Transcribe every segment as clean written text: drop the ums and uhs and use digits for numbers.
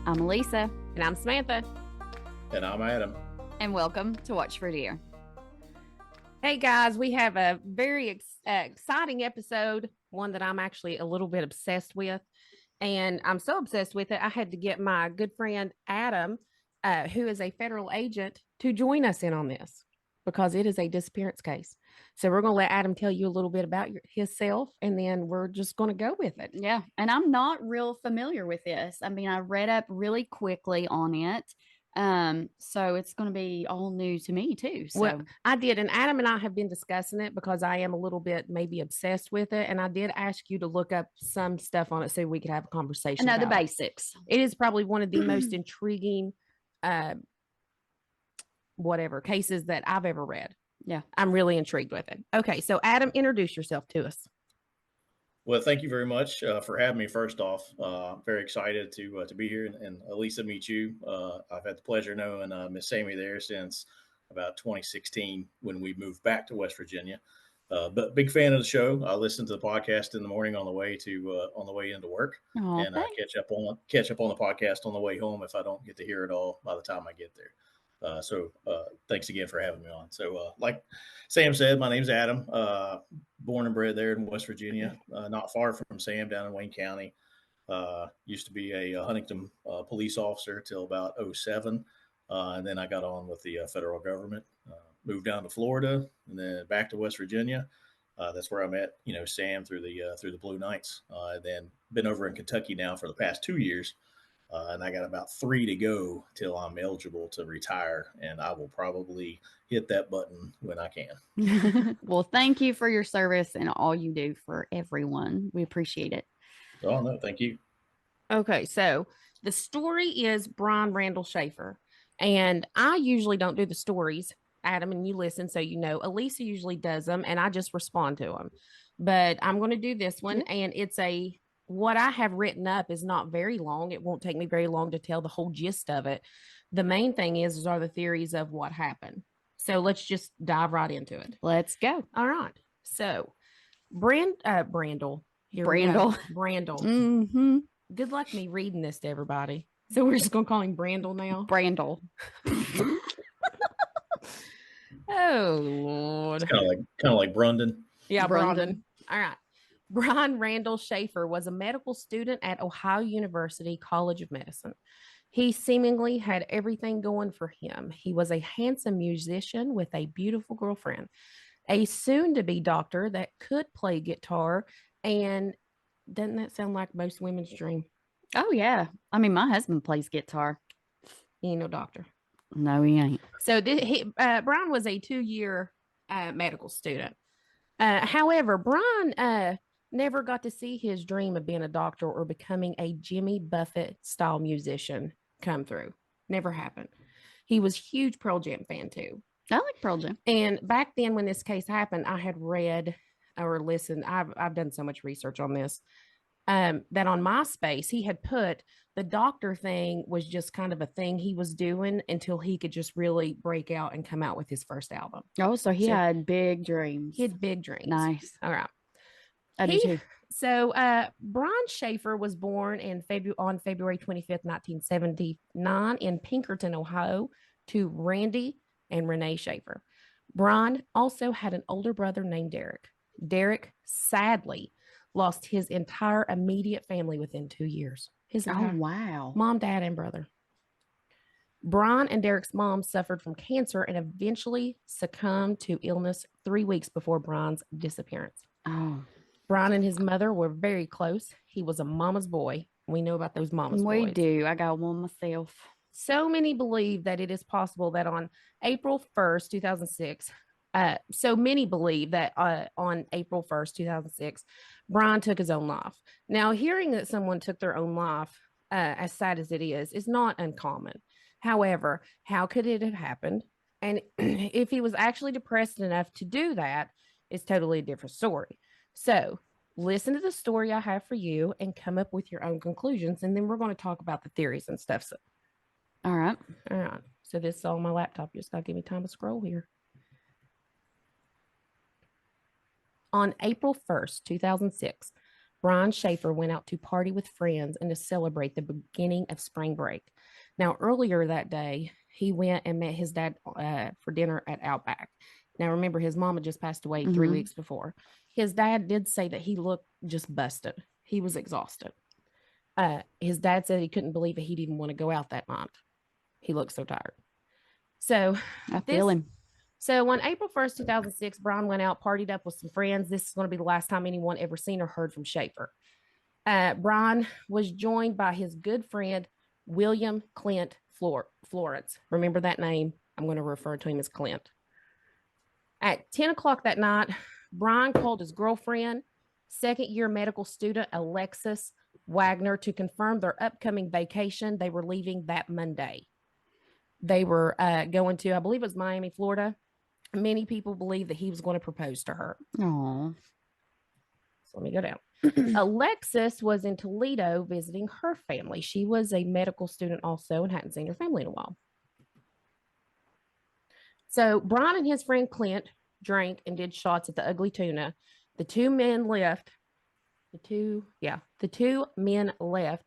I'm Elisa. And I'm Samantha. And I'm Adam. And welcome to Watch for Deer. Hey guys, we have a very exciting episode, one that I'm actually a little bit obsessed with. And I'm so obsessed with it, I had to get my good friend Adam, who is a federal agent, to join us in on this because it is a disappearance case. So we're going to let Adam tell you a little bit about himself, and then we're just going to go with it. Yeah, and I'm not real familiar with this. I mean, I read up really quickly on it. So it's going to be all new to me too. So well, I did, and Adam and I have been discussing it because I am a little bit maybe obsessed with it, and I did ask you to look up some stuff on it so we could have a conversation. I know the about basics. It is probably one of the most intriguing cases that I've ever read. Yeah, I'm really intrigued with it. Okay, so Adam, introduce yourself to us. Well, thank you very much for having me. First off, very excited to be here and Elisa meet you. I've had the pleasure of knowing Miss Sammy there since about 2016 when we moved back to West Virginia. But big fan of the show. I listen to the podcast in the morning on the way into work, and I catch up on the podcast on the way home if I don't get to hear it all by the time I get there. So thanks again for having me on. So like Sam said, my name's Adam, born and bred there in West Virginia, not far from Sam, down in Wayne County. Used to be a Huntington police officer till about 2007. And then I got on with the federal government, moved down to Florida and then back to West Virginia. That's where I met, Sam through the Blue Knights. Then been over in Kentucky now for the past 2 years. And I got about 3 to go till I'm eligible to retire, and I will probably hit that button when I can. Well, thank you for your service and all you do for everyone. We appreciate it. Oh, no, thank you. Okay, so the story is Brian Randall Shaffer, and I usually don't do the stories, Adam, and you listen, so you know. Elisa usually does them, and I just respond to them. But I'm going to do this one, and it's what I have written up is not very long. It won't take me very long to tell the whole gist of it. The main thing are the theories of what happened. So let's just dive right into it. Let's go. All right. So Brandel. Brandel. Mm-hmm. Good luck me reading this to everybody. So we're just going to call him Brandel now. Brandel. Oh, Lord. It's kind of like Brundon. Yeah, Brundon. All right. Brian Randall Shaffer was a medical student at Ohio University College of Medicine. He seemingly had everything going for him. He was a handsome musician with a beautiful girlfriend, a soon-to-be doctor that could play guitar, and doesn't that sound like most women's dream? Oh, yeah. I mean, my husband plays guitar. He ain't no doctor. No, he ain't. So Brian was a 2-year medical student. However, Brian never got to see his dream of being a doctor or becoming a Jimmy Buffett style musician come through. Never happened. He was a huge Pearl Jam fan too. I like Pearl Jam. And back then when this case happened, I had read or listened. I've done so much research on this. That on MySpace, he had put the doctor thing was just kind of a thing he was doing until he could just really break out and come out with his first album. Oh, so he had big dreams. He had big dreams. Nice. All right. I do too. So Brian Shaffer was born on February 25th, 1979 in Pinkerton, Ohio, to Randy and Renee Shaffer. Brian also had an older brother named Derek. Derek sadly lost his entire immediate family within 2 years. Wow. Mom, dad, and brother. Brian and Derek's mom suffered from cancer and eventually succumbed to illness 3 weeks before Brian's disappearance. Oh. Brian and his mother were very close. He was a mama's boy. We know about those mama's boys. We do. I got one myself. So many believe that it is possible that on April 1st, 2006, on April 1st, 2006, Brian took his own life. Now, hearing that someone took their own life, as sad as it is not uncommon. However, how could it have happened? And if he was actually depressed enough to do that, it's totally a different story. So listen to the story I have for you and come up with your own conclusions. And then we're going to talk about the theories and stuff. So, all right. So this is on my laptop. You just got to give me time to scroll here. On April 1st, 2006, Brian Shaffer went out to party with friends and to celebrate the beginning of spring break. Now, earlier that day, he went and met his dad for dinner at Outback. Now, remember, his mom had just passed away 3 weeks before. His dad did say that he looked just busted. He was exhausted. His dad said he couldn't believe that he'd even want to go out that night. He looked so tired. So I feel him. So on April 1st, 2006, Brian went out, partied up with some friends. This is going to be the last time anyone ever seen or heard from Shaffer. Brian was joined by his good friend, William Clint Florence. Remember that name? I'm going to refer to him as Clint. At 10 o'clock that night, Brian called his girlfriend, second-year medical student Alexis Wagner, to confirm their upcoming vacation. They were leaving that Monday. They were going to, I believe it was Miami, Florida. Many people believe that he was going to propose to her. Oh. So let me go down. Alexis was in Toledo visiting her family. She was a medical student also and hadn't seen her family in a while. So Brian and his friend Clint drank and did shots at the Ugly Tuna. The two men left. The two men left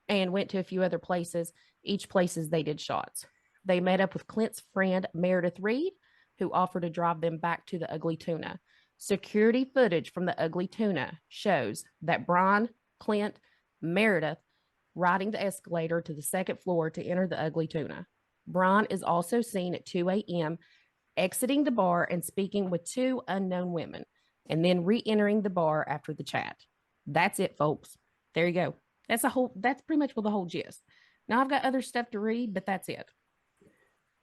and went to a few other places. Each places they did shots. They met up with Clint's friend Meredith Reed, who offered to drive them back to the Ugly Tuna. Security footage from the Ugly Tuna shows that Brian, Clint, Meredith riding the escalator to the second floor to enter the Ugly Tuna. Brian is also seen at 2 a.m. exiting the bar and speaking with two unknown women, and then re-entering the bar after the chat. That's it, folks. There you go. That's pretty much what the whole gist. Now I've got other stuff to read, but that's it.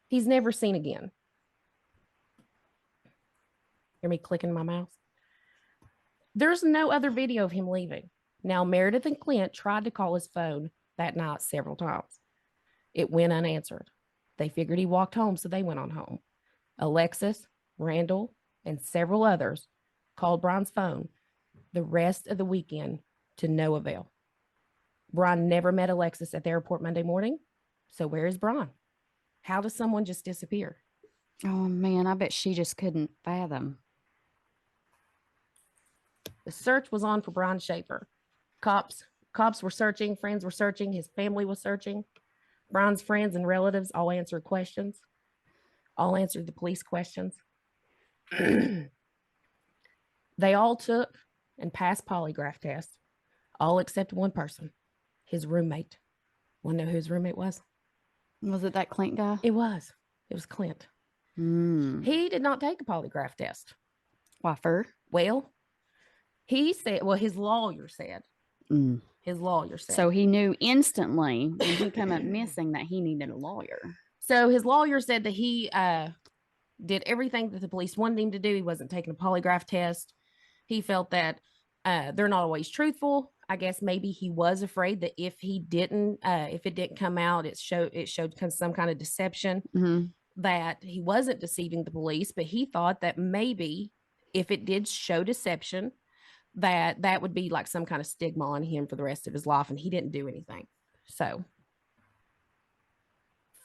He's never seen again. Hear me clicking my mouse? There's no other video of him leaving. Now, Meredith and Clint tried to call his phone that night several times. It went unanswered. They figured he walked home, so they went on home. Alexis, Randall, and several others called Brian's phone the rest of the weekend to no avail. Brian never met Alexis at the airport Monday morning. So where is Brian? How does someone just disappear? Oh, man, I bet she just couldn't fathom. The search was on for Brian Shaffer. Cops were searching, friends were searching, his family was searching. Brian's friends and relatives all answered questions, all answered the police questions. They all took and passed polygraph tests, all except one person, his roommate. Want to know who his roommate was? Was it that Clint guy? It was Clint. He did not take a polygraph test. Waffer. Well, his lawyer said. His lawyer said. So he knew instantly when he came up missing that he needed a lawyer. So his lawyer said that he did everything that the police wanted him to do. He wasn't taking a polygraph test. He felt that they're not always truthful. I guess maybe he was afraid that if it didn't come out, it showed some kind of deception, that he wasn't deceiving the police. But he thought that maybe if it did show deception, that would be like some kind of stigma on him for the rest of his life, and he didn't do anything. So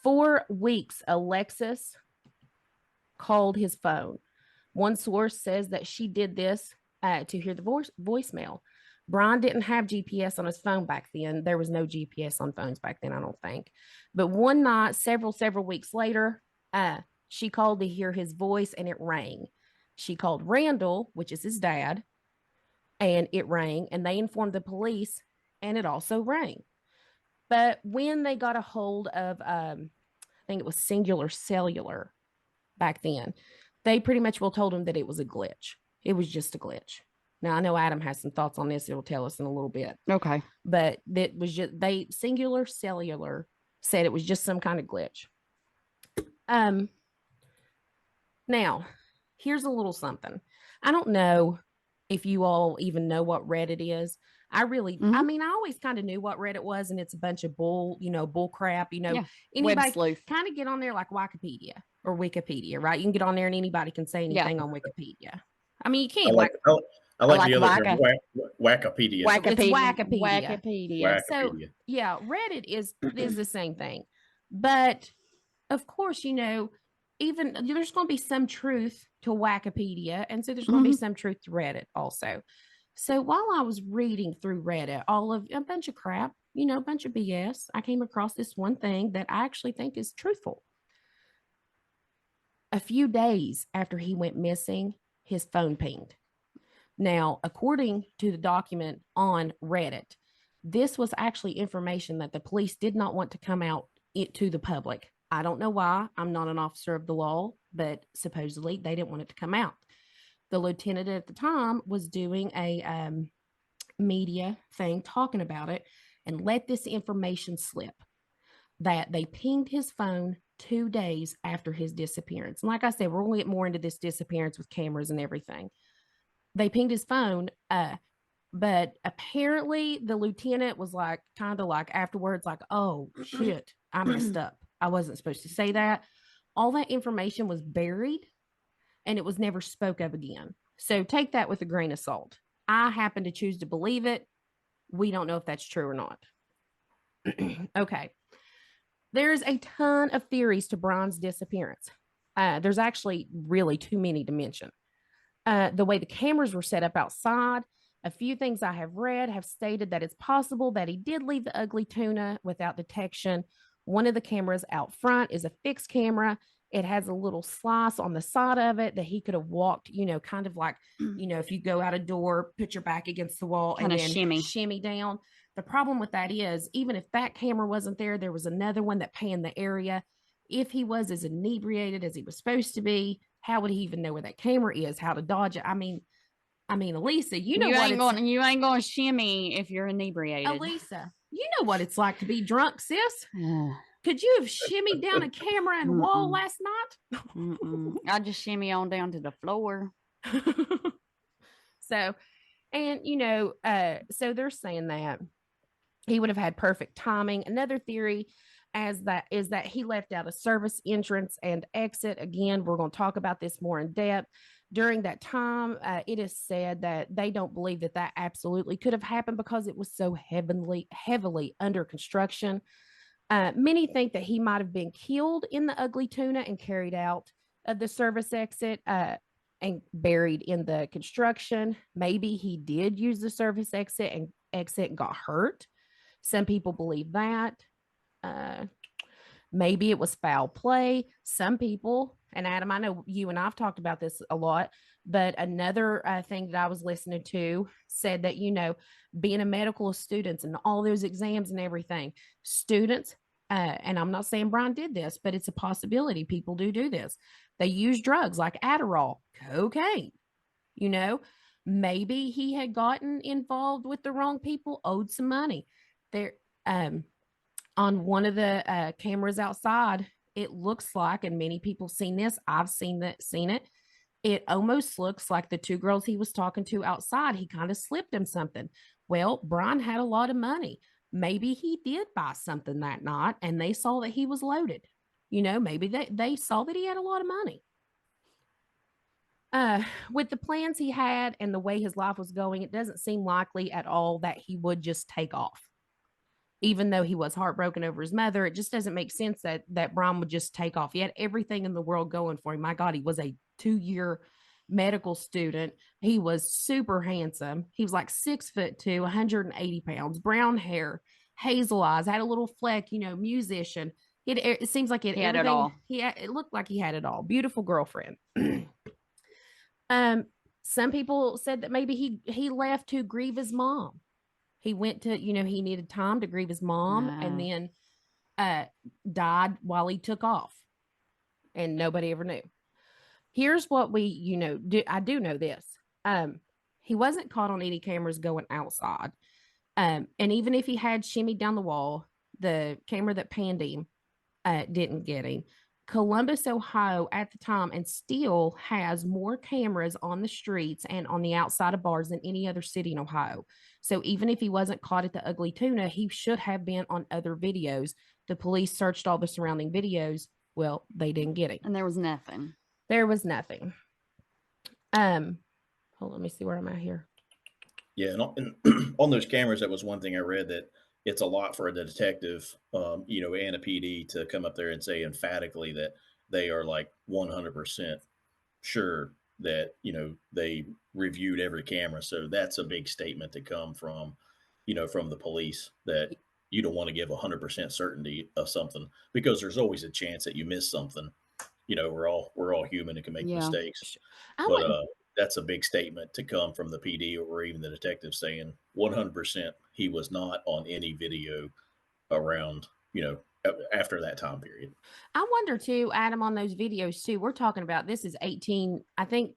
4 weeks, Alexis called his phone. One source says that she did this to hear the voicemail. Brian didn't have GPS on his phone back then. There was no GPS on phones back then, I don't think. But one night, several weeks later, she called to hear his voice, and it rang. She called Randall, which is his dad, and it rang, and they informed the police, and it also rang. But when they got a hold of, I think it was Singular Cellular back then, they pretty much told him that it was a glitch. It was just a glitch. Now, I know Adam has some thoughts on this. It'll tell us in a little bit. Okay. But that was just, Singular Cellular said it was just some kind of glitch. Now, here's a little something. I don't know if you all even know what Reddit is. I always kind of knew what Reddit was, and it's a bunch of bull crap, anybody kind of get on there like Wikipedia, right? You can get on there and anybody can say anything on Wikipedia. I mean, you can't. I like the other term, Wackopedia. It's Wackopedia. Wackopedia. So, yeah, Reddit is the same thing. But, of course, even there's going to be some truth to Wackopedia, and so there's going to be some truth to Reddit also. So while I was reading through Reddit, all of a bunch of crap, a bunch of BS, I came across this one thing that I actually think is truthful. A few days after he went missing, his phone pinged. Now, according to the document on Reddit, this was actually information that the police did not want to come out to the public. I don't know why. I'm not an officer of the law, but supposedly they didn't want it to come out. The lieutenant at the time was doing a media thing talking about it and let this information slip that they pinged his phone 2 days after his disappearance. And like I said, we're going to get more into this disappearance with cameras and everything. They pinged his phone, but apparently the lieutenant was like, kind of like afterwards, like, oh shit, I messed up. I wasn't supposed to say that. All that information was buried and it was never spoke of again. So take that with a grain of salt. I happen to choose to believe it. We don't know if that's true or not. Okay. There's a ton of theories to Brian's disappearance. There's actually really too many to mention. The way the cameras were set up outside, a few things I have read have stated that it's possible that he did leave the ugly tuna without detection. One of the cameras out front is a fixed camera. It has a little slice on the side of it that he could have walked, kind of like, if you go out a door, put your back against the wall Kind and of then shimmy down. The problem with that is, even if that camera wasn't there, there was another one that panned the area. If he was as inebriated as he was supposed to be, how would he even know where that camera is? How to dodge it? I mean, Elisa, you know what you ain't going to shimmy if you're inebriated. Elisa, you know what it's like to be drunk, sis. Could you have shimmied down a camera and wall last night? I just shimmy on down to the floor. So they're saying that he would have had perfect timing. Another theory is that he left out a service entrance and exit. Again, we're going to talk about this more in depth. During that time, it is said that they don't believe that absolutely could have happened because it was so heavily under construction. Many think that he might have been killed in the ugly tuna and carried out of the service exit and buried in the construction. Maybe he did use the service exit and got hurt. Some people believe that. Maybe it was foul play. Some people, and Adam, I know you and I've talked about this a lot, but another thing that I was listening to said that, being a medical student and all those exams and everything, students, and I'm not saying Brian did this, but it's a possibility. People do this. They use drugs like Adderall, cocaine, maybe he had gotten involved with the wrong people, owed some money. There, on one of the cameras outside, it looks like, and many people seen this, I've seen it. It almost looks like the two girls he was talking to outside, he kind of slipped him something. Well, Brian had a lot of money. Maybe he did buy something that night and they saw that he was loaded. Maybe they saw that he had a lot of money. With the plans he had and the way his life was going, it doesn't seem likely at all that he would just take off. Even though he was heartbroken over his mother, it just doesn't make sense that Brian would just take off. He had everything in the world going for him. My God, he was a 2-year medical student. He was super handsome. He was like 6'2", 180 pounds, brown hair, hazel eyes, had a little fleck, musician. It seems like he had it all. It looked like he had it all. Beautiful girlfriend. Some people said that maybe he left to grieve his mom. He went to, he needed time to grieve his mom and then died while he took off. And nobody ever knew. Here's what we, I do know this. He wasn't caught on any cameras going outside. And even if he had shimmied down the wall, the camera that panned him didn't get him. Columbus, Ohio at the time, and still has more cameras on the streets and on the outside of bars than any other city in Ohio. So even if he wasn't caught at the ugly tuna, he should have been on other videos. The police searched all the surrounding videos. Well, they didn't get him. And there was nothing. Hold on, let me see where I'm at here. Yeah, and on those cameras, that was one thing I read, that it's a lot for a detective, and a PD to come up there and say emphatically that they are like 100% sure that, they reviewed every camera. So that's a big statement to come from, from the police, that you don't want to give 100% certainty of something, because there's always a chance that you miss something. We're all human and can make Yeah. mistakes. I But wouldn't. that's a big statement to come from the PD or even the detective saying 100% he was not on any video around, after that time period. I wonder too, Adam, on those videos too. We're talking about this is 18. I think.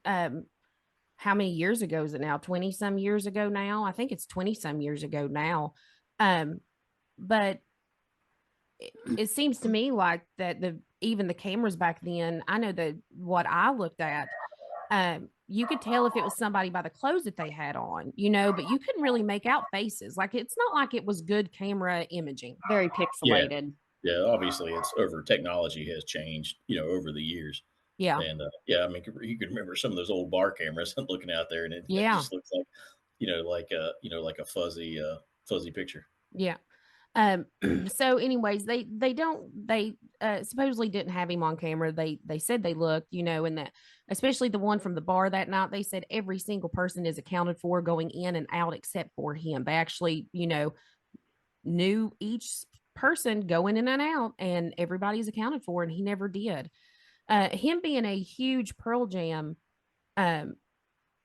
Um, how many years ago is it now? 20 some years ago now. I think it's 20 some years ago now. Um, but it seems to me like that even the cameras back then, I know that what I looked at, you could tell if it was somebody by the clothes that they had on, but you couldn't really make out faces. Like it's not like it was good camera imaging. Very Yeah. pixelated. Yeah. Obviously, it's over. Technology has changed, over the years. Yeah. And yeah, I mean, you could remember some of those old bar cameras and looking out there, and it Yeah. just looks like, like a fuzzy picture. Yeah. So anyways, they supposedly didn't have him on camera. They said they looked, and that especially the one from the bar that night, they said every single person is accounted for going in and out except for him. They actually, knew each person going in and out, and everybody's accounted for, and he never did. Him being a huge Pearl Jam um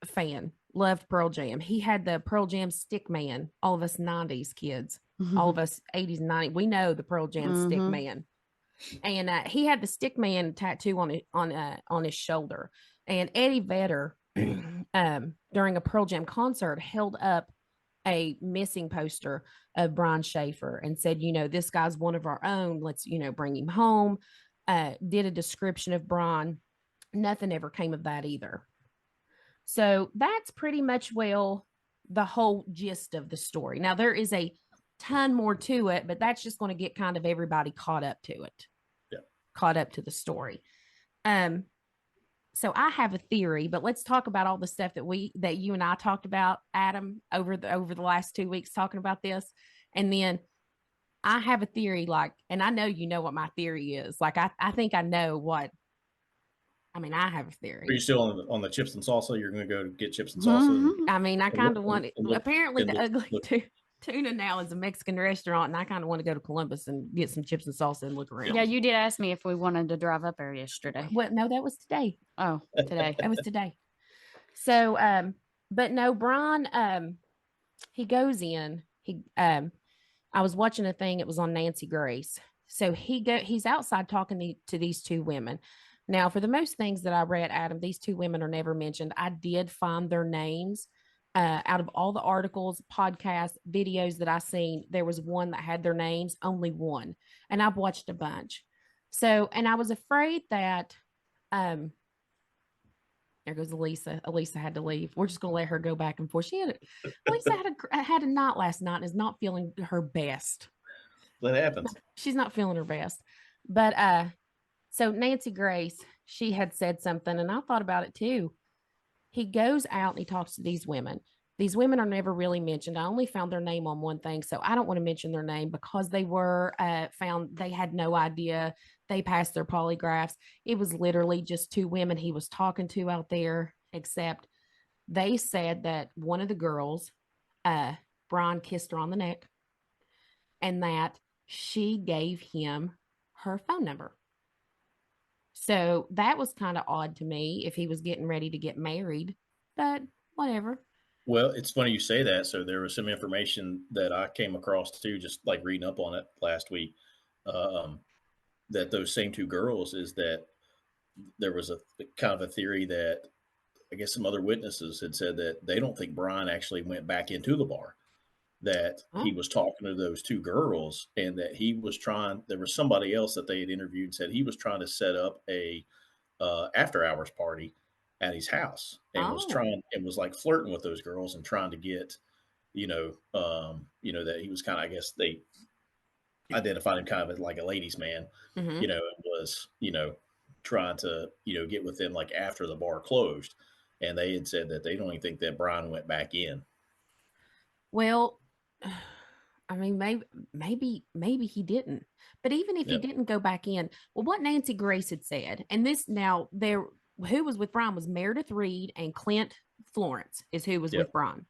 fan, loved Pearl Jam. He had the Pearl Jam stick man. All of us 90s kids, all of us 80s and 90s, we know the Pearl Jam stick man. And he had the stick man tattoo on his shoulder. And Eddie Vedder, during a Pearl Jam concert, held up a missing poster of Brian Shaffer and said, this guy's one of our own. Let's, bring him home. Did a description of Brian. Nothing ever came of that either. So that's pretty much, the whole gist of the story. Now, there is a ton more to it, but that's just going to get kind of everybody caught up to it. Yeah. Caught up to the story. So I have a theory, but let's talk about all the stuff that you and I talked about, Adam, over the last 2 weeks talking about this. And then I have a theory, and I know what my theory is. I think I know what. I mean, I have a theory. Are you still on the chips and salsa? You're going to go get chips and salsa? I mean, I kind of want it. Apparently, the Ugly Tuna now is a Mexican restaurant, and I kind of want to go to Columbus and get some chips and salsa and look around. Yeah, you did ask me if we wanted to drive up there yesterday. Well, no, that was today. Oh, today. That was today. So, but no, Brian, he goes in. I was watching a thing. It was on Nancy Grace. So he's outside talking to these two women. Now, for the most things that I read, Adam, these two women are never mentioned. I did find their names. Out of all the articles, podcasts, videos that I seen, there was one that had their names, only one. And I've watched a bunch. So, and I was afraid that, there goes Elisa. Elisa had to leave. We're just going to let her go back and forth. Elisa had a night last night and is not feeling her best. That happens. She's not feeling her best. But, so Nancy Grace, she had said something, and I thought about it too. He goes out and he talks to these women. These women are never really mentioned. I only found their name on one thing, so I don't want to mention their name because they were found. They had no idea. They passed their polygraphs. It was literally just two women he was talking to out there, except they said that one of the girls, Brian kissed her on the neck, and that she gave him her phone number. So that was kind of odd to me if he was getting ready to get married, but whatever. Well, it's funny you say that. So there was some information that I came across too, just like reading up on it last week, that those same two girls, is that there was a kind of a theory that I guess some other witnesses had said that they don't think Brian actually went back into the bar, that he was talking to those two girls, and that he was there was somebody else that they had interviewed and said he was trying to set up a after hours party at his house, and was like flirting with those girls and trying to get, that he was kind of, I guess they identified him kind of as like a ladies' man, and was, trying to, get with them like after the bar closed. And they had said that they don't even think that Brian went back in. Well, I mean, maybe he didn't. But even if he didn't go back in, well, what Nancy Grace had said, and this now who was with Brian was Meredith Reed and Clint Florence is who was with Brian.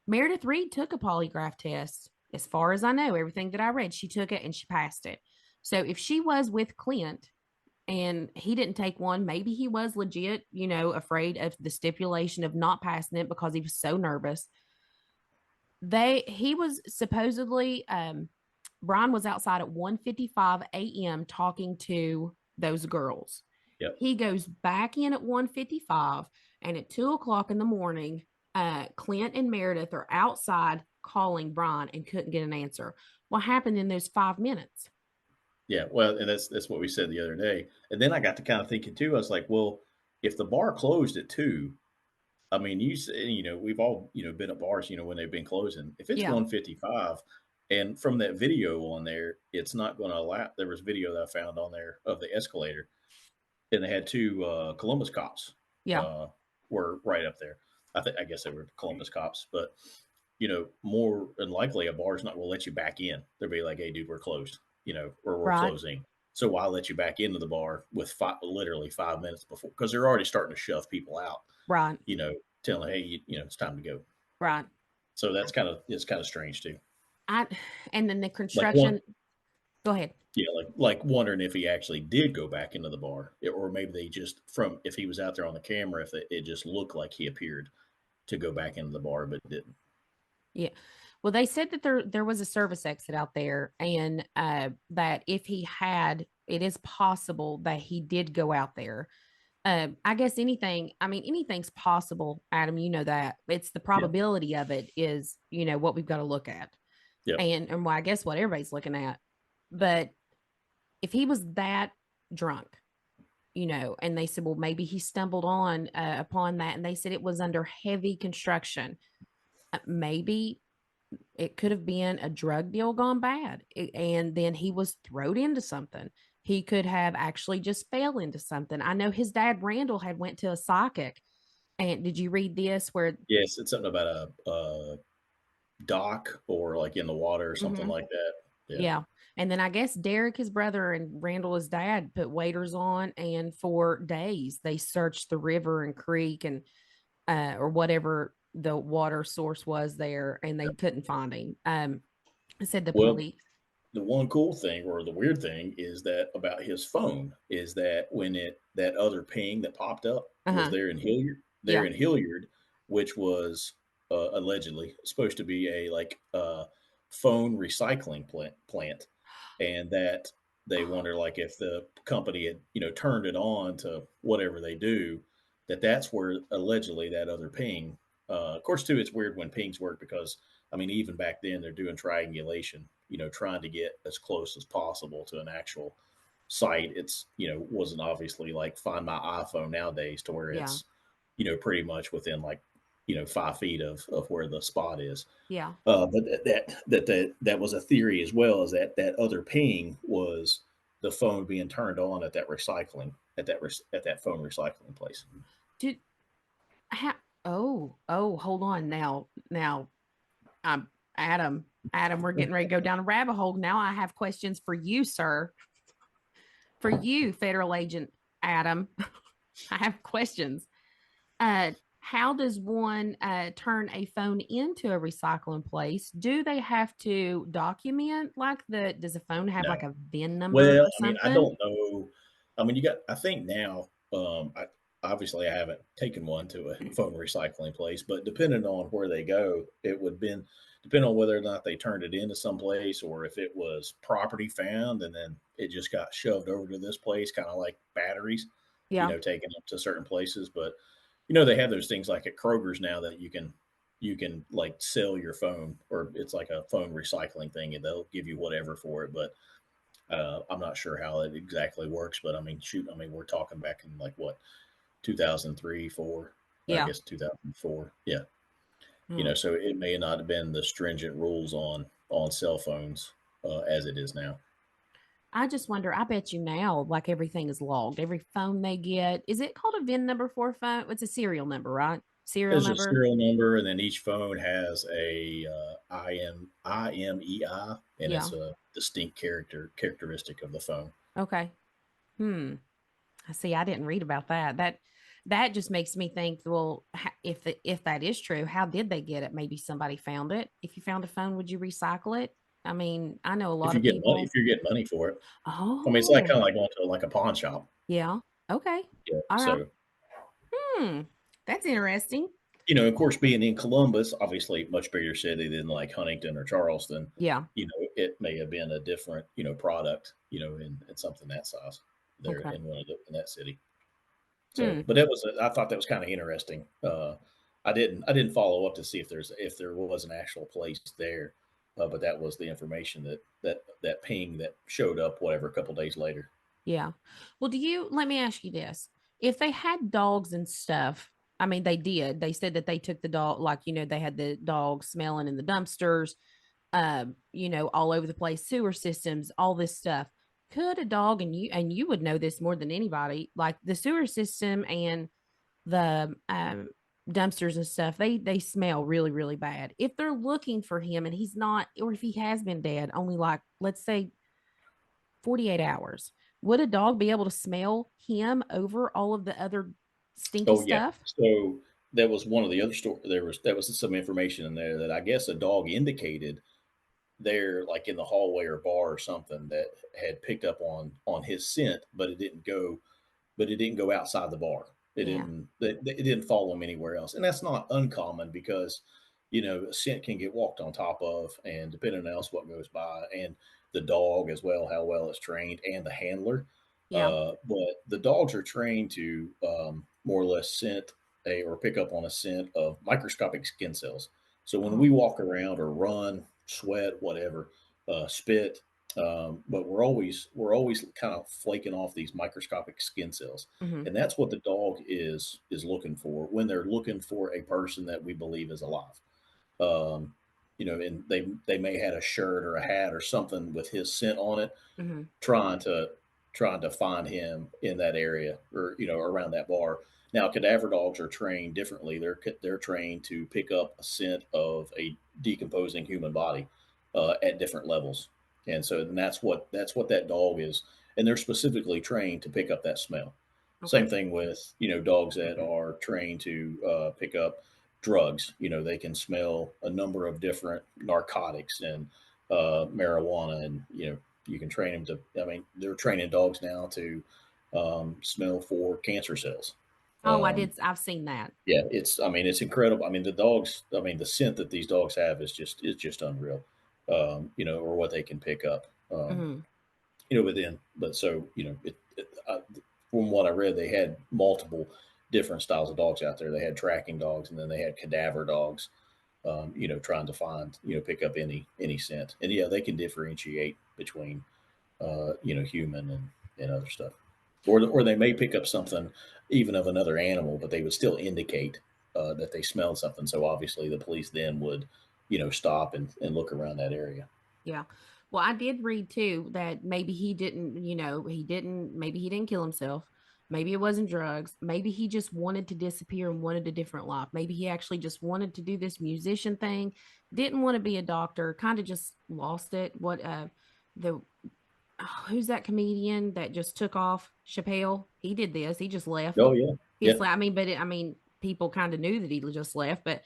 Meredith Reed took a polygraph test. As far as I know, everything that I read, she took it and she passed it. So if she was with Clint and he didn't take one, maybe he was legit, afraid of the stipulation of not passing it because he was so nervous. He was supposedly Brian was outside at 1:55 a.m. talking to those girls. Yep. He goes back in at 1:55, and at 2:00 in the morning, Clint and Meredith are outside calling Brian and couldn't get an answer. What happened in those 5 minutes? Yeah, well, and that's what we said the other day. And then I got to kind of thinking too. I was like, well, if the bar closed at 2, I mean, we've all been at bars, when they've been closing. If it's 1:55, and from that video on there, it's not going to allow. There was video that I found on there of the escalator, and they had 2 Columbus cops. Were right up there. I guess they were Columbus cops, but more than likely a bar's not going to let you back in. They'll be like, "Hey, dude, we're closed," or we're closing. So why let you back into the bar with literally 5 minutes before? Because they're already starting to shove people out. Right. Telling, hey, it's time to go. Right. So it's kind of strange too. And then the construction. Go ahead. Yeah, like wondering if he actually did go back into the bar, or maybe they just if he was out there on the camera, if it just looked like he appeared to go back into the bar, but didn't. Yeah. Well, they said that there was a service exit out there, and that if he had, it is possible that he did go out there. I guess anything's possible, Adam. You know that. It's the probability of it is, what we've got to look at. Yeah. And I guess what everybody's looking at. But if he was that drunk, and they said, well, maybe he stumbled upon that, and they said it was under heavy construction. Maybe it could have been a drug deal gone bad, and then he was thrown into something. He could have actually just fell into something. I know his dad, Randall, had went to a psychic. And did you read this where? Yes, it's something about a dock or like in the water or something like that. Yeah. And then I guess Derek, his brother, and Randall, his dad, put waders on, and for days they searched the river and creek and or whatever the water source was there, and they couldn't find him. Said the police. The one cool thing or the weird thing is that about his phone is that when that other ping that popped up was there in Hilliard, which was allegedly supposed to be a phone recycling plant, and that they wonder like if the company had turned it on to whatever they do, that's where allegedly that other ping. Of course, too, it's weird when pings work because even back then they're doing triangulation, trying to get as close as possible to an actual site. It's wasn't obviously like Find My iPhone nowadays to where it's pretty much within 5 feet of where the spot is. Yeah. But that was a theory as well, is that other ping was the phone being turned on at that recycling at that phone recycling place. Hold on now. Adam, we're getting ready to go down a rabbit hole. Now I have questions for you, sir. For you, Federal Agent Adam. I have questions. How does one turn a phone into a recycling place? Do they have to document does a phone have like a VIN number or something? I don't know. I think now, obviously I haven't taken one to a phone recycling place, but depending on where they go, it would depend on whether or not they turned it into some place or if it was property found and then it just got shoved over to this place, kind of like batteries, taken up to certain places. But they have those things like at Kroger's now that you can like sell your phone, or it's like a phone recycling thing and they'll give you whatever for it. But I'm not sure how it exactly works, but we're talking back in 2003, 4, I guess 2004. Yeah. So it may not have been the stringent rules on cell phones as it is now. I just wonder, I bet you now, everything is logged. Every phone they get, is it called a VIN number for a phone? It's a serial number, right? There's a serial number, and then each phone has a IMEI, and it's a distinct characteristic of the phone. Okay. I see. I didn't read about that. that just makes me think, well, if that is true, how did they get it? Maybe somebody found it. If you found a phone, would you recycle it? I mean, I know a If lot you of get money, people. if you're getting money for it, I mean, it's like Oh, kind of like going to like a pawn shop. yeah. Okay. Yeah. All right. So, Hmm. That's interesting. of course, being in Columbus, obviously much bigger city than like Huntington or Charleston, Yeah. it may have been a different, product, in something that size there Okay. in that city. So, Hmm. but I thought that was kind of interesting. I didn't follow up to see if there was an actual place there, but that was the information that ping that showed up, whatever, a couple days later. Yeah. Well, let me ask you this. If they had dogs and stuff, I mean, they did. They said that they took the dog, like, they had the dog smelling in the dumpsters, all over the place, sewer systems, all this stuff. Could a dog, and you would know this more than anybody, like the sewer system and the dumpsters and stuff, they smell really, really bad. If they're looking for him and he's not, or if he has been dead, only like, let's say 48 hours. Would a dog be able to smell him over all of the other stinky Oh yeah. stuff? So that was one of the other story. There was some information in there that I guess a dog indicated there, like in the hallway or bar or something, that had picked up on his scent, but it didn't go outside the bar. It Yeah. didn't. It didn't follow him anywhere else, and that's not uncommon because a scent can get walked on top of, and depending on else what goes by, and the dog as well, how well it's trained, and the handler. Yeah. But the dogs are trained to more or less scent or pick up on a scent of microscopic skin cells. So when we Oh. walk around or run, sweat, whatever, spit, but we're always kind of flaking off these microscopic skin cells, Mm-hmm. and that's what the dog is looking for when they're looking for a person that we believe is alive. Um, and they may had a shirt or a hat or something with his scent on it, Mm-hmm. trying to trying to find him in that area or around that bar. Now, cadaver dogs are trained differently. They're trained to pick up a scent of a decomposing human body at different levels, and so that's what that dog is, and they're specifically trained to pick up that smell. Okay. Same thing with dogs that are trained to pick up drugs. They can smell a number of different narcotics and marijuana, and you can train them to. I mean, they're training dogs now to smell for cancer cells. Oh, Um, I've seen that. yeah, I mean, it's incredible. I mean, the dogs. I mean, the scent that these dogs have is just unreal. Or what they can pick up. Mm-hmm. But so from what I read, they had multiple different styles of dogs out there. They had tracking dogs, and then they had cadaver dogs. Trying to find, pick up any scent, and yeah, they can differentiate between human and other stuff. Or they may pick up something even of another animal, but they would still indicate that they smelled something. So obviously the police then would, stop and look around that area. Yeah. Well, I did read too that maybe maybe he didn't kill himself. Maybe it wasn't drugs. Maybe he just wanted to disappear and wanted a different life. Maybe he actually just wanted to do this musician thing, didn't want to be a doctor, kind of just lost it. The who's that comedian that just took off? Chappelle. He did this. He just left. Oh yeah, yeah, I mean, people kind of knew that he just left, but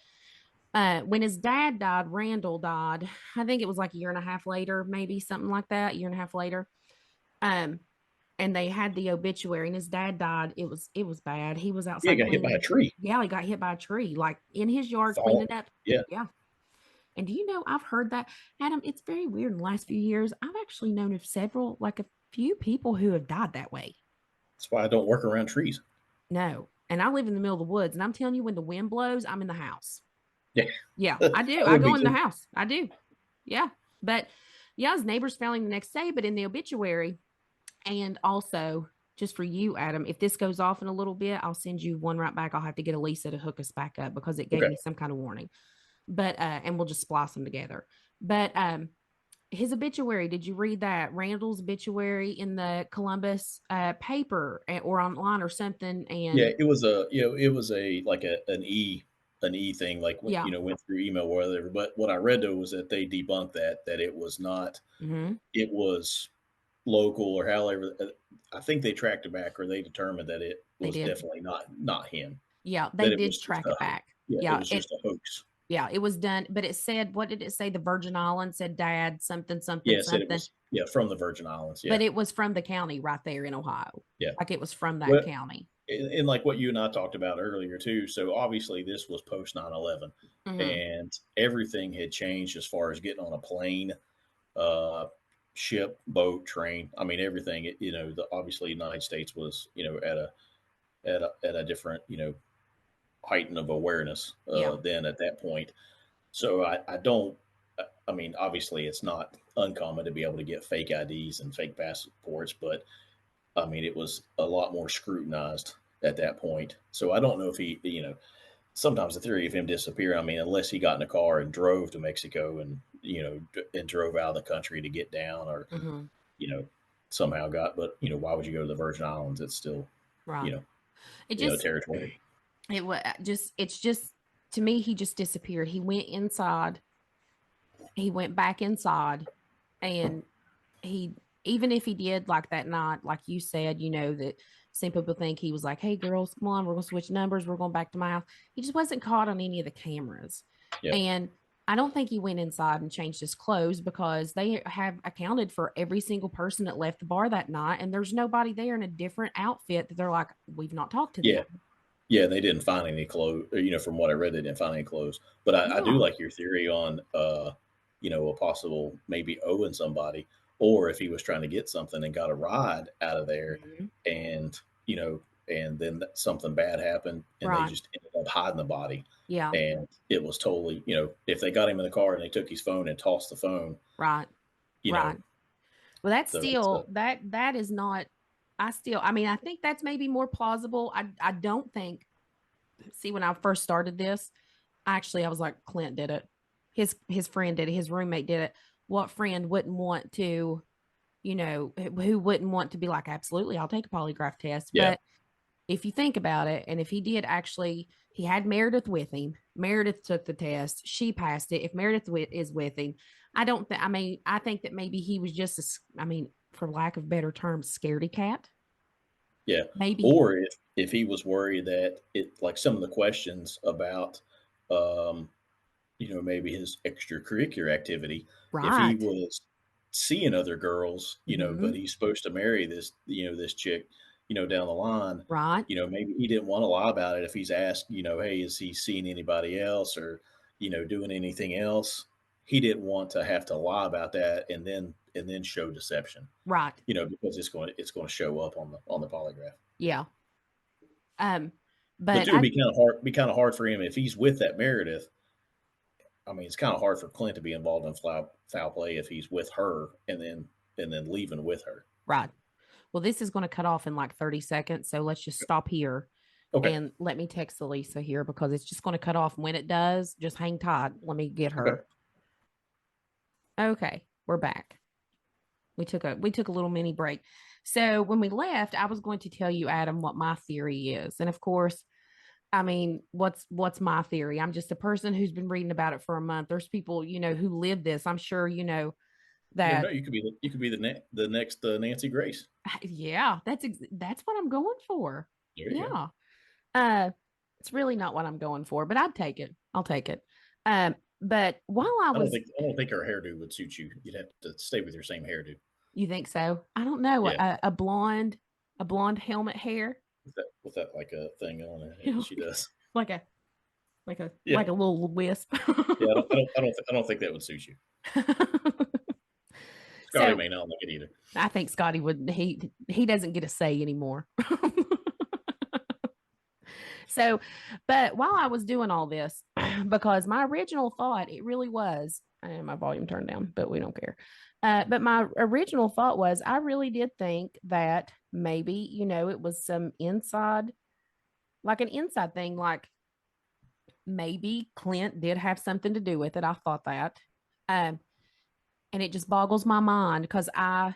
when his dad died, Randall died. I think it was like a year and a half later, maybe something like that, year and a half later. Um, and they had the obituary, and his dad died. It was bad. He was yeah. outside Got hit by a cleaning. tree. Yeah, he got hit by a tree, like in his yard Fall. cleaning up. Yeah, Yeah. And do you know, I've heard that, Adam, it's very weird in the last few years. I've actually known of several, like a few people who have died that way. that's why I don't work around trees. No. And I live in the middle of the woods, and I'm telling you, when the wind blows, I'm in the house. Yeah, Yeah, I do. I I would go be in the too. house. I do. Yeah. But yeah, his neighbors found him the next day, but in the obituary, and also just for you, Adam, if this goes off in a little bit, I'll send you one right back. I'll have to get Elisa to hook us back up because it gave Okay. me some kind of warning. But and we'll just splice them together. But his obituary, did you read that? Randall's obituary in the Columbus paper or online or something? Yeah, And it was a like an e thing, like yeah. went through email or whatever. But what I read though was that they debunked that it was not. Hmm. It was. local or however, I think they tracked it back, or they determined that it They was did. definitely not him. Yeah, they That it did was just track it back. it Yeah, was just a hoax. yeah, it was done, but it said, what did it say? The Virgin Islands said dad something something Yeah, it said it something, was from the Virgin Islands. Yeah, but it was from the county right there in Ohio. yeah. Like it was from that Well, county. and like what you and I talked about earlier too. So obviously this was post 9/11, Mm-hmm. and everything had changed as far as getting on a plane, uh, ship, boat, train. I mean everything. Obviously United States was at a different heighten of awareness Yeah, then at that point. So I don't. I mean, obviously, it's not uncommon to be able to get fake IDs and fake passports, but I mean, it was a lot more scrutinized at that point. So I don't know if sometimes the theory of him disappearing, I mean, unless he got in a car and drove to Mexico and, and drove out of the country to get down or, mm-hmm. you know, somehow but, why would you go to the Virgin Islands? It's still, Right. you know, It just territory. it was it's just to me he just disappeared. He went inside. He went back inside, and he even if he did like that night, like you said, that some people think he was like, "Hey girls, come on, we're gonna switch numbers. We're going back to my house." He just wasn't caught on any of the cameras, Yeah. and I don't think he went inside and changed his clothes because they have accounted for every single person that left the bar that night, and there's nobody there in a different outfit that they're like, "We've not talked to Yeah. them." Yeah, they didn't find any clothes. From what I read, they didn't find any clothes. But I do Yeah. like your theory on, a possible maybe owing somebody, or if he was trying to get something and got a ride out of there, Mhm. and and then something bad happened, and they Right. just ended up hiding the body, Yeah. and it was totally, if they got him in the car and they took his phone and tossed the phone, Right. you Right. know, Well, that's so it's still that is not. I mean, I think that's maybe more plausible. I don't think. See, when I first started this, actually, I was like, Clint did it. His friend did it. His roommate did it. What friend wouldn't want to, who wouldn't want to be like, absolutely, I'll take a polygraph test. yeah, But if you think about it, and if he did actually, he had Meredith with him. Meredith took the test. She passed it. If Meredith is with him, I don't think, I mean, I think that maybe he was just, I mean, for lack of better terms, scaredy cat. yeah. Maybe. Or if he was worried that it, like some of the questions about, um, maybe his extracurricular activity, if he Right. was seeing other girls, but Mm-hmm. he's supposed to marry this chick, down the line, Right. maybe he didn't want to lie about it if he's asked, hey, is he seeing anybody else or, doing anything else? He didn't want to have to lie about that and then show deception, Right. because it's going to show up on the polygraph. Yeah. Um, But but it would be kind of hard for him if he's with that Meredith. I mean, it's kind of hard for Clint to be involved in foul play if he's with her and then leaving with her. right. Well, this is going to cut off in like 30 seconds. So let's just stop here Okay. and let me text Elisa here because it's just going to cut off. When it does, just hang tight. Let me get Okay. her. Okay, we're back. We took a little mini break. So when we left, I was going to tell you, Adam, what my theory is. And of course, I mean, what's my theory? I'm just a person who's been reading about it for a month. There's people, who live this. I'm sure Yeah. No, that. you could be the next Nancy Grace. Yeah, that's what I'm going for. There you go. Yeah. Uh, it's really not what I'm going for, but I'd take it. I'll take it. But while I was, I don't think her hairdo would suit you. You'd have to stay with your same hairdo. you think so? I don't know. Yeah. A blonde helmet hair, With that like a thing on it, she does. like a like a Yeah. like a little wisp. Yeah. I don't think that would suit you. Scotty So may not like it either. I think Scotty would. He doesn't get a say anymore. So, but while I was doing all this, because my original thought, it really was, and my volume turned down, but we don't care. But my original thought was, I really did think that maybe, it was some inside, like an inside thing, like maybe Clint did have something to do with it. I thought that. Um, and it just boggles my mind because how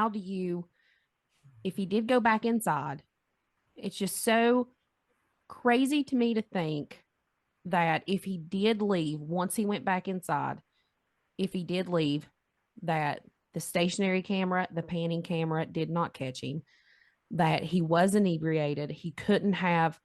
do you, if he did go back inside, it's just so crazy to me to think that if he did leave, once he went back inside, if he did leave, that The stationary camera, the panning camera did not catch him, that he was inebriated. He couldn't have,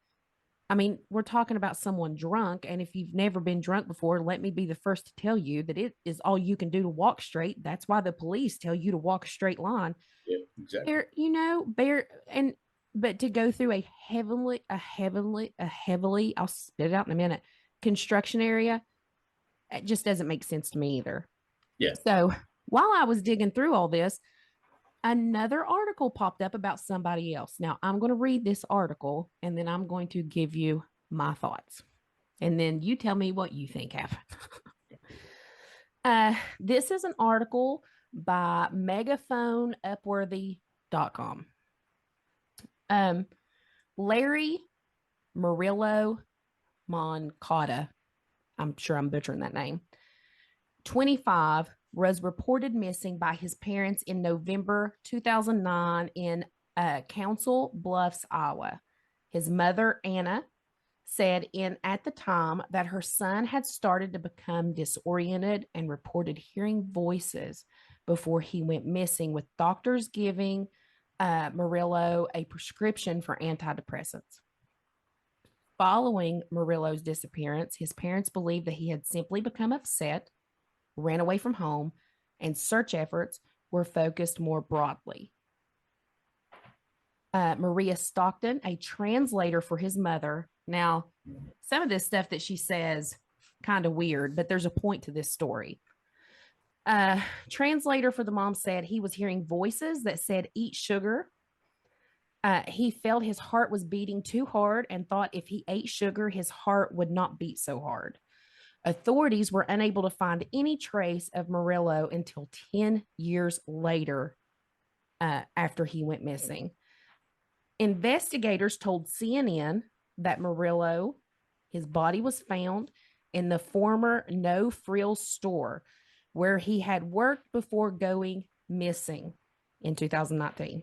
I mean, we're talking about someone drunk. And if you've never been drunk before, let me be the first to tell you that it is all you can do to walk straight. That's why the police tell you to walk a straight line. Yeah, exactly. But to go through a heavily, I'll spit it out in a minute, construction area, it just doesn't make sense to me either. Yeah. So while I was digging through all this, another article popped up about somebody else. Now I'm going to read this article and then I'm going to give you my thoughts. And then you tell me what you think happened. This is an article by megaphoneupworthy.com. Larry Murillo Moncada, I'm sure I'm butchering that name, 25, was reported missing by his parents in November 2009 in Council Bluffs, Iowa. His mother, Anna, said at the time that her son had started to become disoriented and reported hearing voices before he went missing, with doctors giving Murillo a prescription for antidepressants. Following Murillo's disappearance, his parents believed that he had simply become upset, ran away from home, and search efforts were focused more broadly. Maria Stockton, a translator for his mother. Now, some of this stuff that she says, kind of weird, but there's a point to this story. Translator for the mom said he was hearing voices that said, "Eat sugar." He felt his heart was beating too hard and thought if he ate sugar, his heart would not beat so hard. Authorities were unable to find any trace of Murillo until 10 years later, after he went missing. Investigators told CNN that Murillo, his body was found in the former No Frills store where he had worked before going missing in 2019.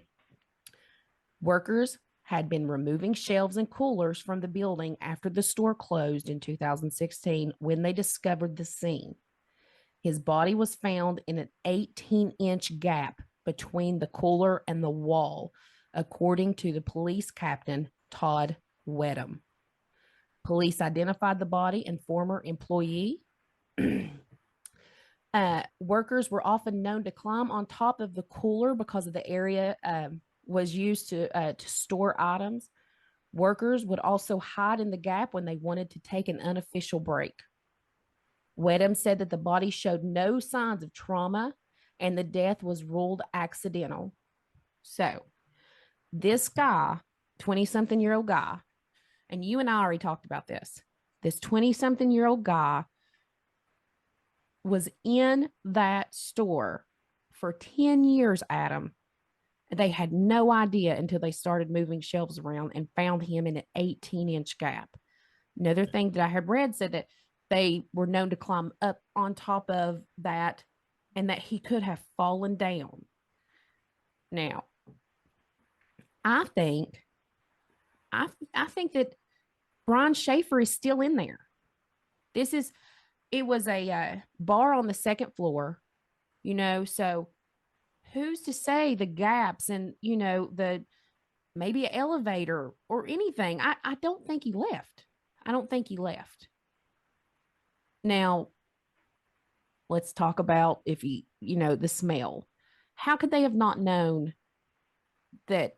Workers had been removing shelves and coolers from the building after the store closed in 2016 when they discovered the scene. His body was found in an 18-inch gap between the cooler and the wall, according to the police captain, Todd Wedham. Police identified the body and former employee. Workers were often known to climb on top of the cooler because of the area was used to store items. Workers would also hide in the gap when they wanted to take an unofficial break. Wedham said that the body showed no signs of trauma and the death was ruled accidental. So this guy, 20-something-year-old guy, and you and I already talked about this, this 20-something-year-old guy was in that store for 10 years, Adam. They had no idea until they started moving shelves around and found him in an 18-inch gap. Another thing that I had read said that they were known to climb up on top of that and that he could have fallen down. Now, I think that Brian Shaffer is still in there. It was a bar on the second floor, so who's to say the gaps and, maybe an elevator or anything. I don't think he left. Now, let's talk about if the smell. How could they have not known that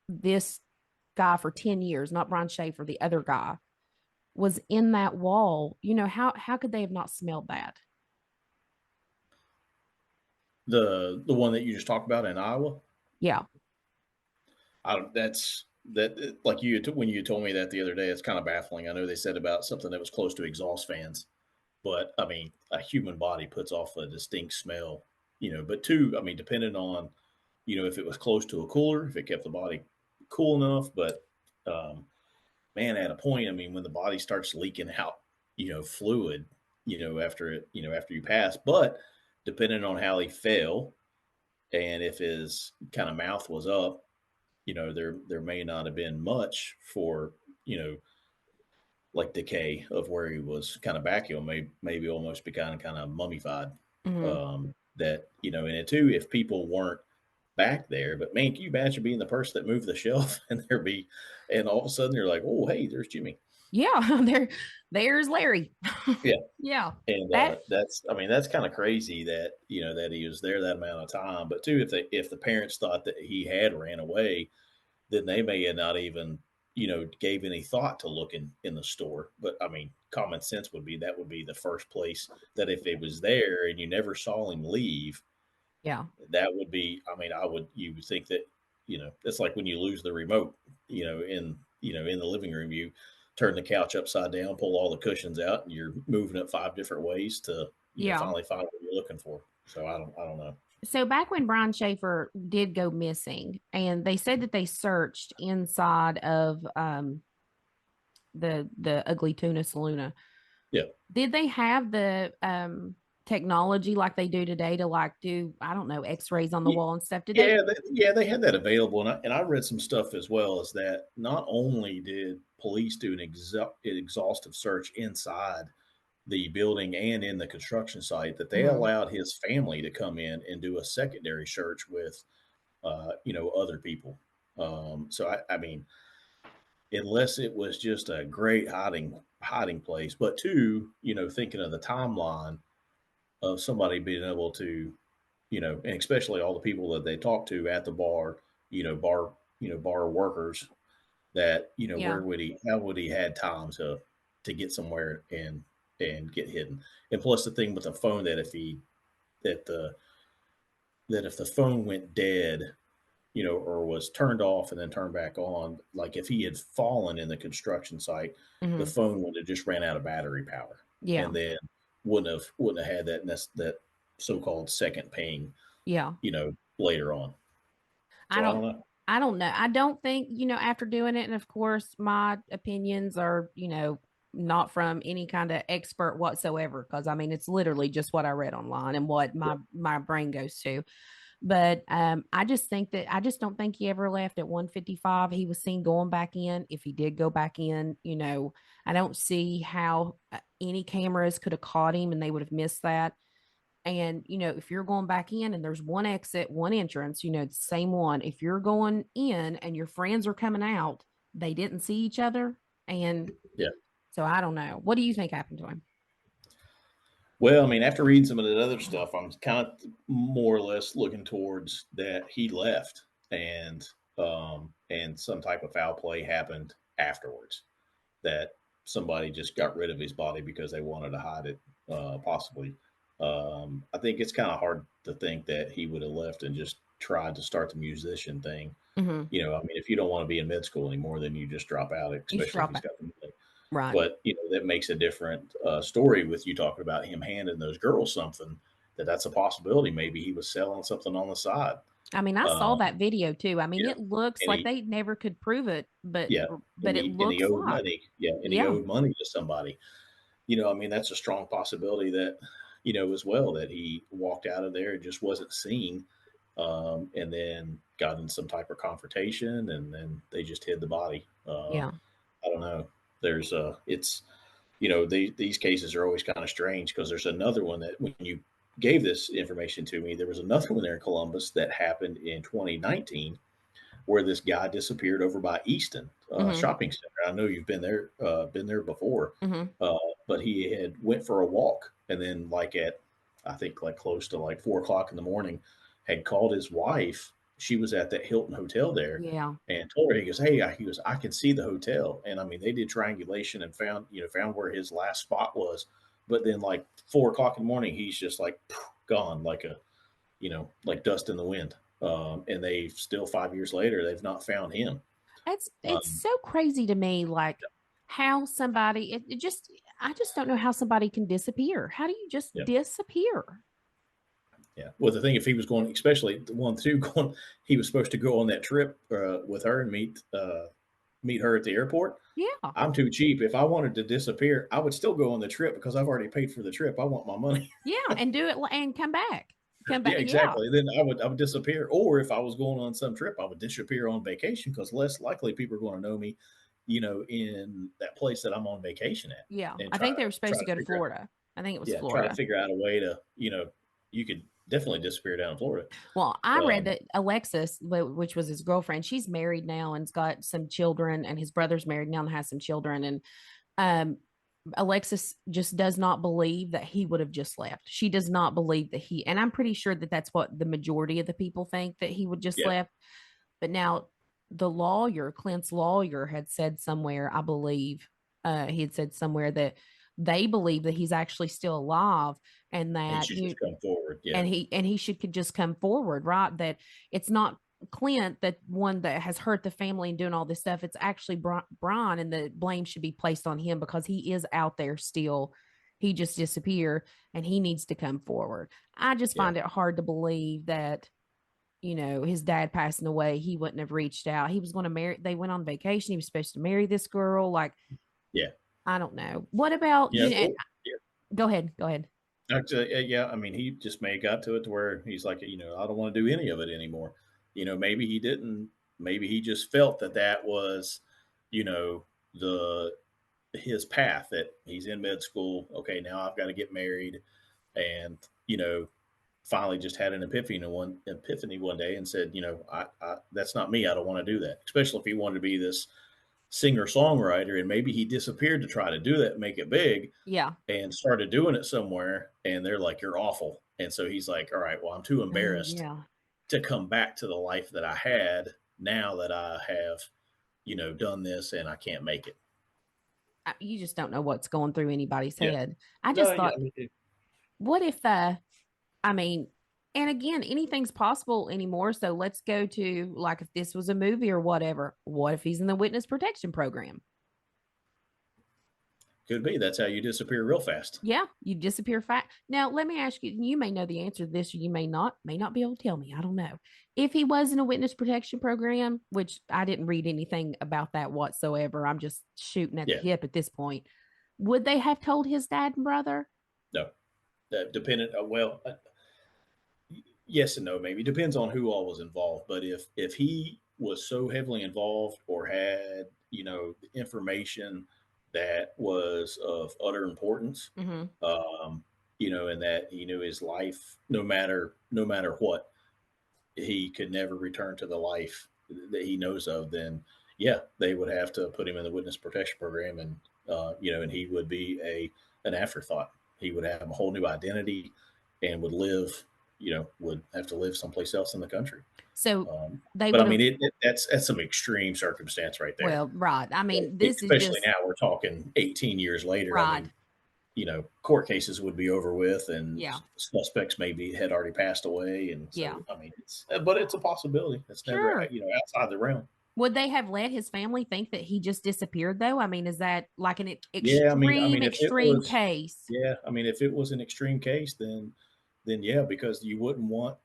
this guy for 10 years, not Brian Shaffer, the other guy, was in that wall? How could they have not smelled that? The one that you just talked about in Iowa? Yeah. Like when you told me that the other day, it's kind of baffling. I know they said about something that was close to exhaust fans, but I mean, a human body puts off a distinct smell, but two, I mean, depending on, if it was close to a cooler, if it kept the body cool enough, but, man, at a point, I mean, when the body starts leaking out, fluid, after you pass, but depending on how he fell and if his kind of mouth was up, there may not have been much for, like decay of where he was kind of back. Maybe almost be kind of mummified. Mm-hmm. that, and two, if people weren't back there, but man, can you imagine being the person that moved the shelf and all of a sudden you're like, oh, hey, there's Jimmy. Yeah, there's Larry. Yeah. Yeah. And That that's kind of crazy that, that he was there that amount of time. But too, if the parents thought that he had ran away, then they may have not even, gave any thought to looking in the store. But I mean, common sense would be that would be the first place that if it was there and you never saw him leave, yeah. that would be, I mean, you would think that, it's like when you lose the remote, in the living room, you turn the couch upside down, pull all the cushions out, and you're moving it 5 different ways to, Yeah. finally find what you're looking for. So I don't know. So back when Brian Shaffer did go missing, and they said that they searched inside of the Ugly Tuna Saloona. Yeah. Did they have the technology like they do today to like do, I don't know, X-rays on the wall and stuff? Did they? They had that available, and I read some stuff as well as that. Not only did police do an exhaustive search inside the building and in the construction site, that they allowed his family to come in and do a secondary search with, other people. So I mean, unless it was just a great hiding place, but two, thinking of the timeline of somebody being able to, and especially all the people that they talked to at the bar, bar workers, that, Yeah. where would how would he had time to get somewhere and get hidden? And plus the thing with the phone, that if the phone went dead, or was turned off and then turned back on, like if he had fallen in the construction site, the phone would have just ran out of battery power, Yeah. and then wouldn't have had that so-called second ping, Yeah. later on. I So I don't don't know. I don't know. I don't think, after doing it, and of course my opinions are, not from any kind of expert whatsoever, because I mean it's literally just what I read online and what my brain goes to. But I just don't think he ever left at 1:55. He was seen going back in. If he did go back in, I don't see how any cameras could have caught him and they would have missed that. And, if you're going back in and there's one exit, one entrance, the same one, if you're going in and your friends are coming out, they didn't see each other. And Yeah. so I don't know. What do you think happened to him? Well, I mean, after reading some of that other stuff, I'm kind of more or less looking towards that he left, and some type of foul play happened afterwards. That somebody just got rid of his body because they wanted to hide it, possibly. I think it's kind of hard to think that he would have left and just tried to start the musician thing. Mm-hmm. I mean, if you don't want to be in med school anymore, then you just drop out, especially if he's got the money. Right. But that makes a different story with you talking about him handing those girls something. That's a possibility. Maybe he was selling something on the side. I mean, I saw that video too. I mean, Yeah. it looks And like they never could prove it, but Yeah, but it and he looks owed like. money. Yeah, and he owed money to somebody. I mean, that's a strong possibility that, as well, that he walked out of there and just wasn't seen, and then got in some type of confrontation, and then they just hid the body. Yeah. I don't know. There's it's these cases are always kind of strange, because there's another one that when you gave this information to me, there was another one there in Columbus that happened in 2019, where this guy disappeared over by Easton shopping center. I know you've been there before, but he had went for a walk, and then I think like close to like 4 o'clock in the morning, had called his wife. She was at that Hilton hotel there, Yeah. and told her, he goes, hey, I can see the hotel. And I mean, they did triangulation and found where his last spot was. But then like 4 o'clock in the morning, he's just like gone, like like dust in the wind. And they still 5 years later, they've not found him. It's so crazy to me, like how somebody I just don't know how somebody can disappear. How do you just disappear? Yeah. Well, the thing, if he was going, especially the one too, he was supposed to go on that trip with her and meet her at the airport. Yeah. I'm too cheap. If I wanted to disappear, I would still go on the trip, because I've already paid for the trip. I want my money. Yeah, and do it and come back. Come back. Yeah, exactly. Then I would disappear. Or if I was going on some trip, I would disappear on vacation, because less likely people are going to know me, in that place that I'm on vacation at. Yeah. And I think they were supposed to go to Florida. I think it was Florida. Try to figure out a way to, you could definitely disappeared down in Florida. Well, I read Um, that Alexis, which was his girlfriend, she's married now and's got some children, and his brother's married now and has some children. And um, Alexis just does not believe that he would have just left. She does not believe that and I'm pretty sure that that's what the majority of the people think, that he would just yeah, left. But now the lawyer, Clint's lawyer, had said somewhere, I believe, he had said somewhere that they believe that he's actually still alive, and he that should just come forward. Yeah, he should could just come forward, right? That it's not Clint, that one that has hurt the family and doing all this stuff. It's actually Brian, and the blame should be placed on him because he is out there still. He just disappeared, and he needs to come forward. I just yeah, find it hard to believe that, his dad passing away, he wouldn't have reached out. He was going to marry, they went on vacation. He was supposed to marry this girl. Like, yeah, I don't know. What about, yeah. Well, yeah. go ahead. Go ahead. Actually, yeah. I mean, he just may have got to it to where he's like, I don't want to do any of it anymore. Maybe he didn't. Maybe he just felt that was, you know, the his path, that he's in med school. Okay, now I've got to get married, and finally just had an epiphany one day and said, I that's not me. I don't want to do that. Especially if he wanted to be this singer songwriter, and maybe he disappeared to try to do that, make it big, Yeah. and started doing it somewhere, and they're like, you're awful. And so he's like, all right, well, I'm too Oh, embarrassed yeah. to come back to the life that I had now that I have, done this, and I can't make it. You just don't know what's going through anybody's Yeah. head. I No, just yeah, thought, I mean, what if, I mean, and again, anything's possible anymore. So let's go to, like, if this was a movie or whatever, what if he's in the witness protection program? could be. That's how you disappear real fast. Yeah, you disappear fast. Now, let me ask you, you may know the answer to this, or you may not be able to tell me. I don't know. If he was in a witness protection program, which I didn't read anything about that whatsoever, I'm just shooting at the Yeah. hip at this point, would they have told his dad and brother? No. Dependent. Yes and no. Maybe depends on who all was involved. But if he was so heavily involved, or had information that was of utter importance, Mm-hmm. and that he knew his life, no matter what, he could never return to the life that he knows of, then yeah, they would have to put him in the witness protection program, and and he would be an afterthought. He would have a whole new identity, and would have to live someplace else in the country. So they But I would mean, have, that's some extreme circumstance right there. well, right. I mean, this is Especially just now, we're talking 18 years later. I right. mean, court cases would be over with, and Yeah. suspects maybe had already passed away. And so, Yeah. I mean, but it's a possibility. It's never, Sure. outside the realm. Would they have let his family think that he just disappeared, though? I mean, is that like an Yeah. I mean, if it extreme was, case? yeah, I mean, if it was an extreme case, then yeah, because you wouldn't want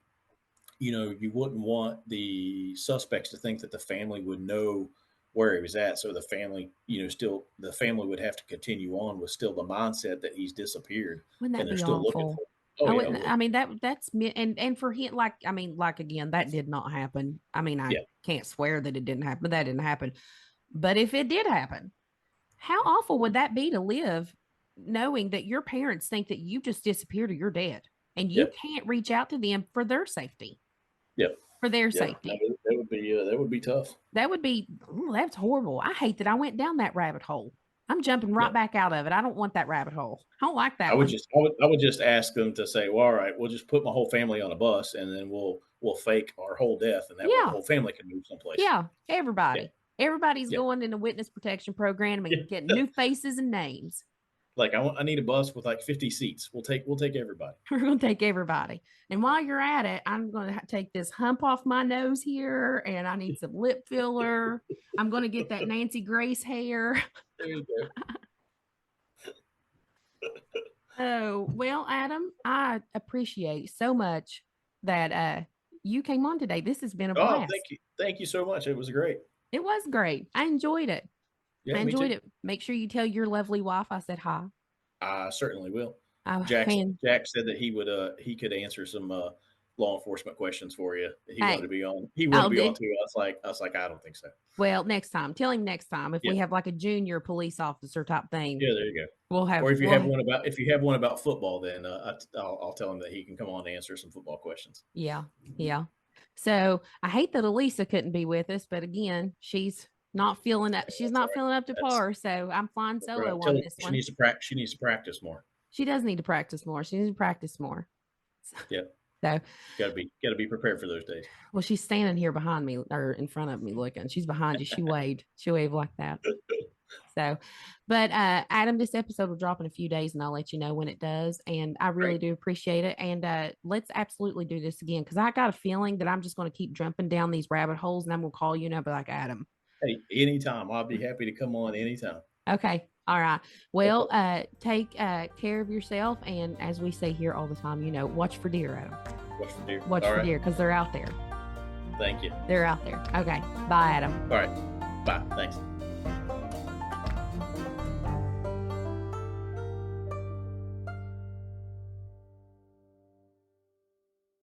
the suspects to think that the family would know where he was at. So the family, the family would have to continue on with still the mindset that he's disappeared, Wouldn't and that they're be still looking awful? for him. Oh I yeah, it wouldn't. would. I mean, that's me. And for him, like, I mean, like, again, that did not happen. I mean, I Yeah. can't swear that it didn't happen, but that didn't happen. But if it did happen, how awful would that be to live knowing that your parents think that you just disappeared or you're dead, and you Yep. can't reach out to them for their safety? Yep. For their Yeah. No, safety. that would be tough. That would be, that's horrible. I hate that I went down that rabbit hole. I'm jumping right Yeah. back out of it. I don't want that rabbit hole. I don't like I that would one. just I would just ask them to say, well, all right, we'll just put my whole family on a bus, and then we'll fake our whole death, and that way the Yeah. whole family can move someplace. Yeah. Everybody. Yeah. Everybody's Yeah. going in the witness protection program and Yeah. getting new faces and names. Like I need a bus with like 50 seats. We'll take everybody. We're going to take everybody. And while you're at it, I'm going to take this hump off my nose here, and I need some lip filler. I'm going to get that Nancy Grace hair. There you go. Oh, well, Adam, I appreciate so much that you came on today. This has been a Oh, blast. thank you so much. It was great. It was great. I enjoyed it. Yeah, I me enjoyed too. it. Make sure you tell your lovely wife I said hi. I certainly will. Oh, Jack man. said that he could answer some law enforcement questions for you. He Hey, wanted to be on. He wanted oh, to be on did too. I was like, I don't think so. well, next time. Tell him next time if Yeah. we have like a junior police officer type thing. Yeah, there you go. We'll have. Or if you have one about football, then I'll tell him that he can come on to answer some football questions. Yeah, yeah. So I hate that Elisa couldn't be with us, but again, she's not feeling up. She's That's not all right. feeling up to par. So I'm flying That's right. solo Tell on her this she one. needs to practice. She needs to practice more. She does need to practice more. She needs to practice more. Yeah. So Got to be prepared for those days. well, she's standing here behind me or in front of me looking. She's behind you. She waved. She waved like that. So, but Adam, this episode will drop in a few days and I'll let you know when it does. And I really do appreciate it. And let's absolutely do this again because I got a feeling that I'm just going to keep jumping down these rabbit holes and I'm going to call you and I'll be like, Adam. Hey, anytime. I'll be happy to come on anytime. Okay. All right. Well, take care of yourself. And as we say here all the time, watch for deer, Adam. Watch for deer. Watch for deer because they're out there. Thank you. They're out there. Okay. Bye, Adam. All right. Bye. Thanks.